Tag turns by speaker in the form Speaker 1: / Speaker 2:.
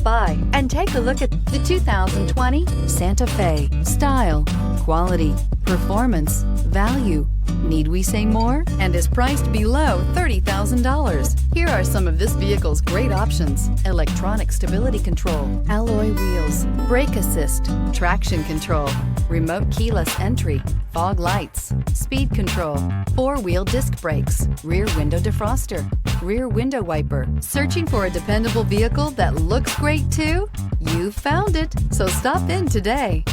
Speaker 1: by and take a look at the 2020 Santa Fe. Style, quality, performance, value. Need we say more? And is priced below $30,000. Here are some of this vehicle's great options: electronic stability control, alloy wheels, brake assist, traction control, remote keyless entry, fog lights, speed control, four-wheel disc brakes, rear window defroster, rear window wiper. Searching for a dependable vehicle that looks great too? You found it, so stop in today.